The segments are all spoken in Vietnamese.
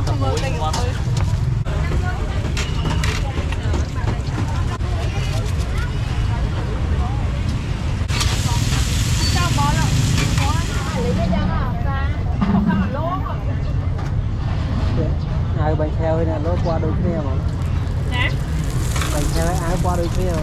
tầm muối ngon. ai bánh theo hay là nó qua đôi kia mà bánh theo ai qua đôi kia mà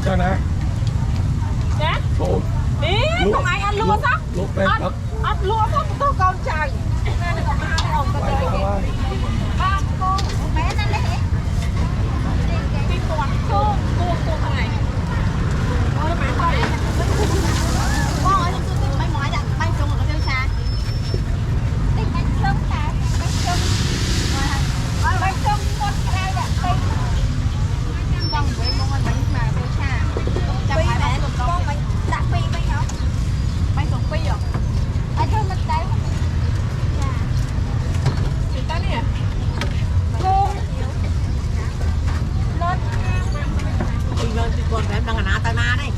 Thôi nè. Dạ. Thôi. Đi, không ai ăn luôn sao? Luộc đây thật. Ăn luôn không có con trai. Ba con bé nó lấy. Cái con thằng này. Ôi mà thôi. Con ơi, không bánh mỏi đặt bánh trùng ở tiêu xa. Đi bánh trùng ta, bánh trùng. Bánh trùng con cái đây là con với con bánh mà tiêu xa. Pi mẹ con bánh đặt pi bánh không? Bánh trùng pi rồi. Ở trên mình đây. Chị tới nè. Con. Lên. Đi lên thì con em đang ở nã tay ma đây.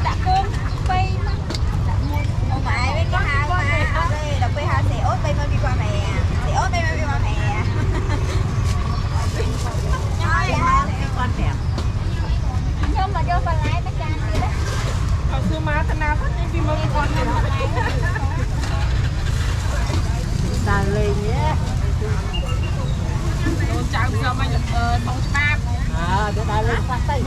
Đặt cơm pi. Ông mẹ biết có hai mà. Đây đọc pi hai xì ốt pi mới đi qua mẹ. Xì ốt pi mới đi qua mẹ. Nói hả? Con đẹp. Nhưng mà vô bà lái nó chan kia đó. Hồi xưa má thằng nào thích đi mua con này. Ta lên nhé. Tôi chào cho mày thằng ba. À, để ta lên phát tay.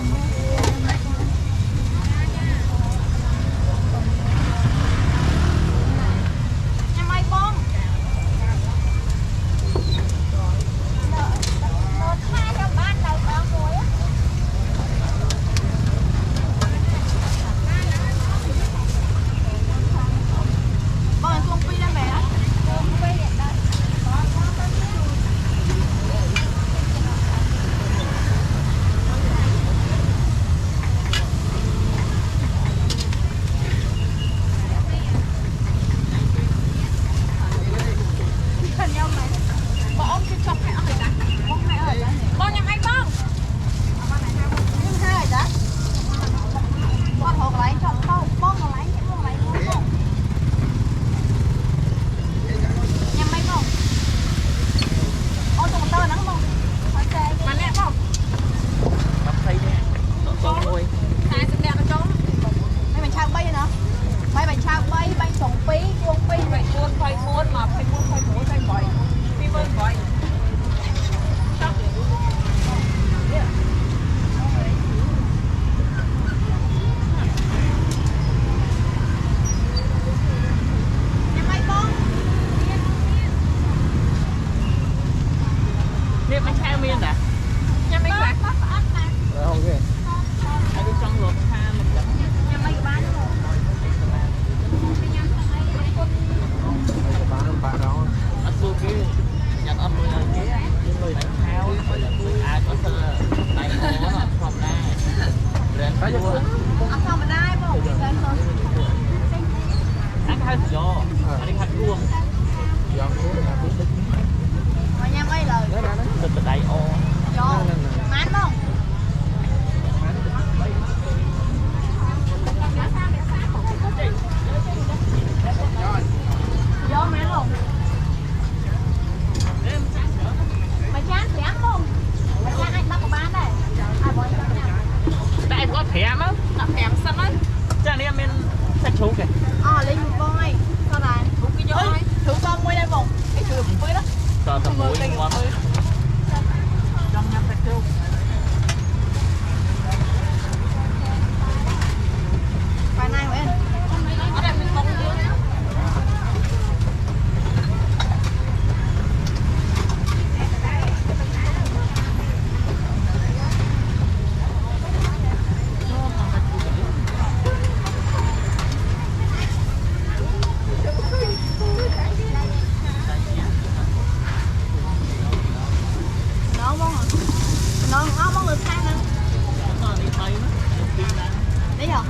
vô mát không vô mát luôn mày chán xém luôn mày chán anh bắt của bán đây ai bỏ cho nhau tại có thèm á tập kèm xanh ấy cha này mình sẽ chú kìa lên một voi sao này thử con quay đây vùng cái chữ mới đó cho thằng mũi ngon trong nhâm sạch chú bài này của em ở đây mình không đưa nó mong được sang nữa đấy hả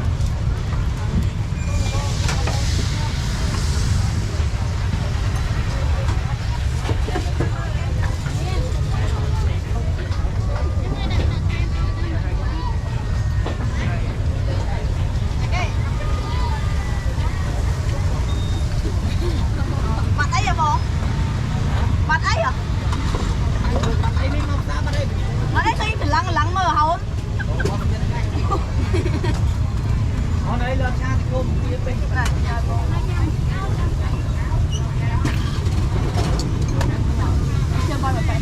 mặt ấy à bố mặt ấy à ở đây thấy lắng mờ hậu ở đây lên xa thì cô kia bên này chưa coi một cái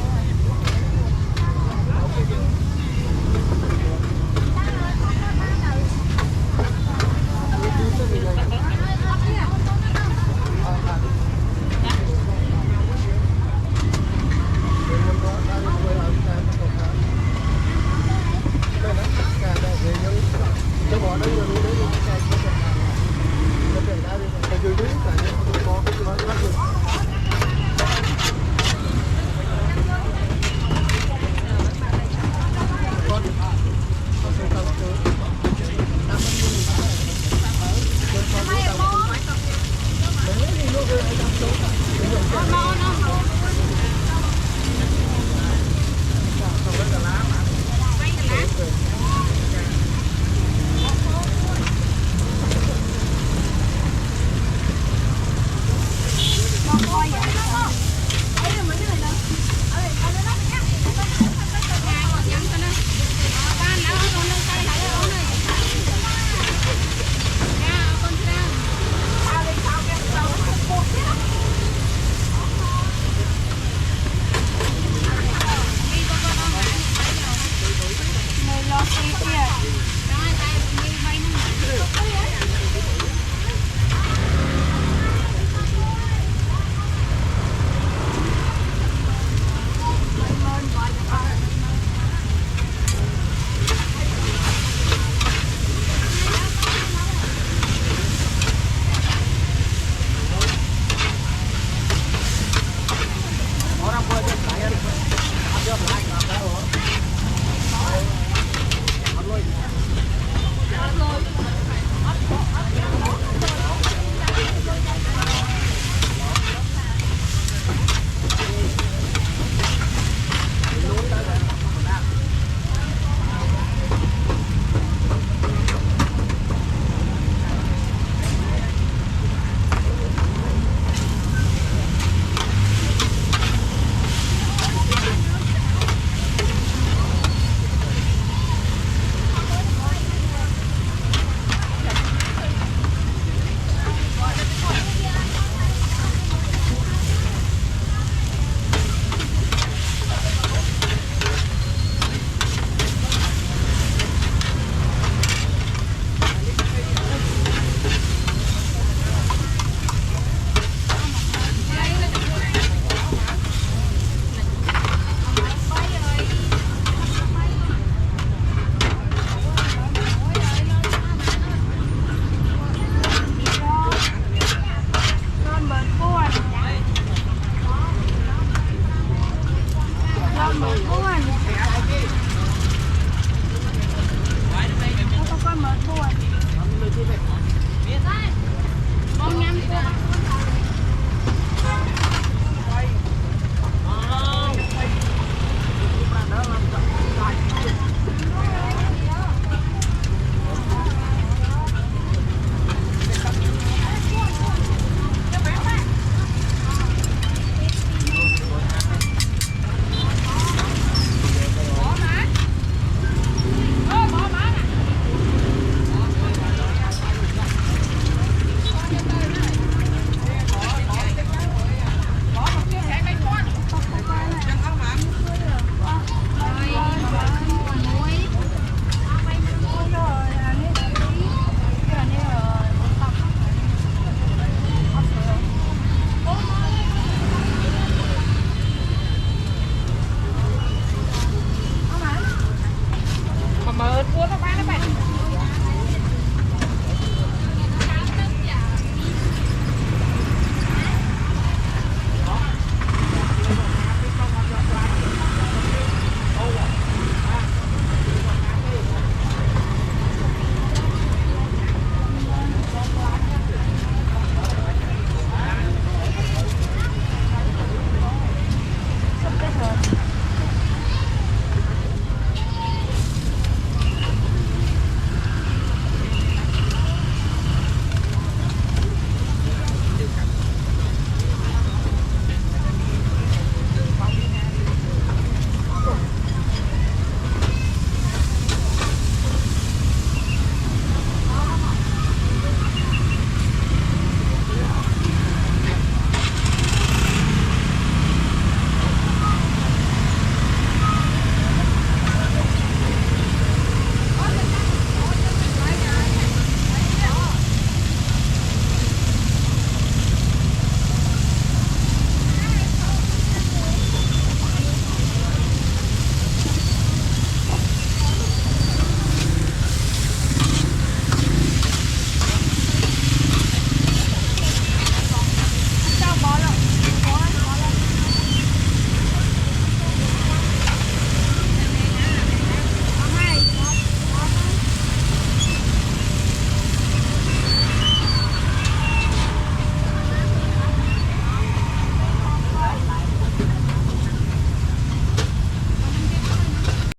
Mở cuốn nó bán nó bạn.